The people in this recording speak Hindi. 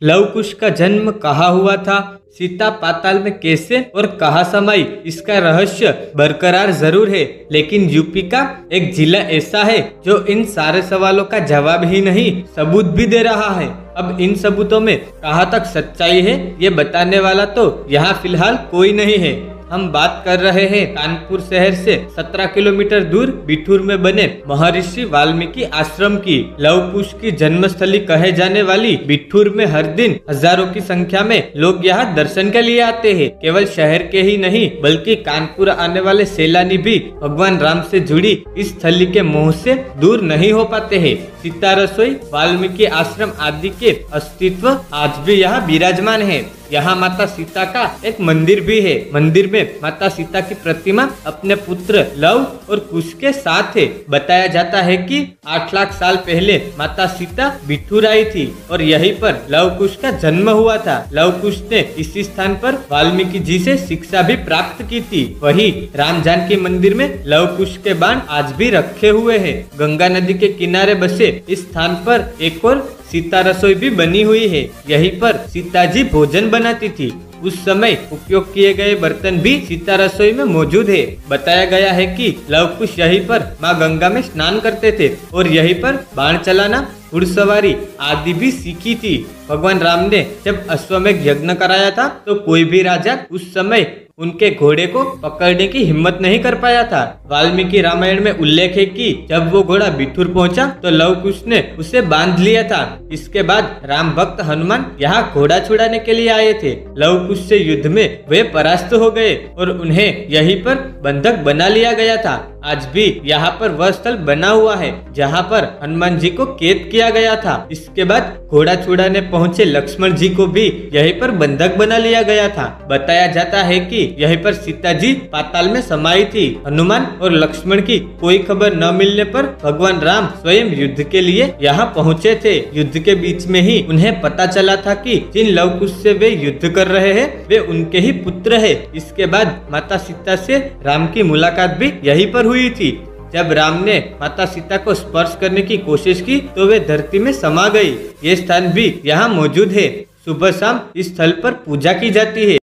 लव कुश का जन्म कहाँ हुआ था, सीता पाताल में कैसे और कहाँ समाई, इसका रहस्य बरकरार जरूर है, लेकिन यूपी का एक जिला ऐसा है जो इन सारे सवालों का जवाब ही नहीं सबूत भी दे रहा है। अब इन सबूतों में कहाँ तक सच्चाई है ये बताने वाला तो यहाँ फिलहाल कोई नहीं है। हम बात कर रहे हैं कानपुर शहर से 17 किलोमीटर दूर बिठूर में बने महर्षि वाल्मीकि आश्रम की। लव कुश की जन्मस्थली कहे जाने वाली बिठूर में हर दिन हजारों की संख्या में लोग यहाँ दर्शन के लिए आते हैं। केवल शहर के ही नहीं बल्कि कानपुर आने वाले सैलानी भी भगवान राम से जुड़ी इस स्थली के मोह से दूर नहीं हो पाते हैं। सीता रसोई, वाल्मीकि आश्रम आदि के अस्तित्व आज भी यहाँ विराजमान है। यहाँ माता सीता का एक मंदिर भी है। मंदिर में माता सीता की प्रतिमा अपने पुत्र लव और कुश के साथ है। बताया जाता है कि 8 लाख साल पहले माता सीता बिठूर आई थी और यहीं पर लव कुश का जन्म हुआ था। लव कुश ने इसी स्थान पर वाल्मीकि जी से शिक्षा भी प्राप्त की थी। वही राम जानकी मंदिर में लव कुश के बाण आज भी रखे हुए हैं। गंगा नदी के किनारे बसे इस स्थान पर एक और सीता रसोई भी बनी हुई है। यहीं पर सीता जी भोजन बनाती थी। उस समय उपयोग किए गए बर्तन भी सीता रसोई में मौजूद है। बताया गया है कि लव कुश यहीं पर माँ गंगा में स्नान करते थे और यहीं पर बाण चलाना, घुड़सवारी आदि भी सीखी थी। भगवान राम ने जब अश्वमेध यज्ञ कराया था तो कोई भी राजा उस समय उनके घोड़े को पकड़ने की हिम्मत नहीं कर पाया था। वाल्मीकि रामायण में उल्लेख है कि जब वो घोड़ा बिठूर पहुंचा तो लव कुश ने उसे बांध लिया था। इसके बाद राम भक्त हनुमान यहाँ घोड़ा छुड़ाने के लिए आए थे। लव कुश से युद्ध में वे परास्त हो गए और उन्हें यहीं पर बंधक बना लिया गया था। आज भी यहाँ पर वह स्थल बना हुआ है जहाँ पर हनुमान जी को कैद किया गया था। इसके बाद घोड़ा छुड़ाने पहुँचे लक्ष्मण जी को भी यहीं पर बंधक बना लिया गया था। बताया जाता है कि यहीं पर सीता जी पाताल में समाई थी। हनुमान और लक्ष्मण की कोई खबर न मिलने पर भगवान राम स्वयं युद्ध के लिए यहाँ पहुँचे थे। युद्ध के बीच में ही उन्हें पता चला था कि जिन लव कुश से वे युद्ध कर रहे हैं वे उनके ही पुत्र है। इसके बाद माता सीता से राम की मुलाकात भी यहीं पर हुई थी। जब राम ने माता सीता को स्पर्श करने की कोशिश की तो वे धरती में समा गई। ये स्थान भी यहाँ मौजूद है। सुबह शाम इस स्थल पर पूजा की जाती है।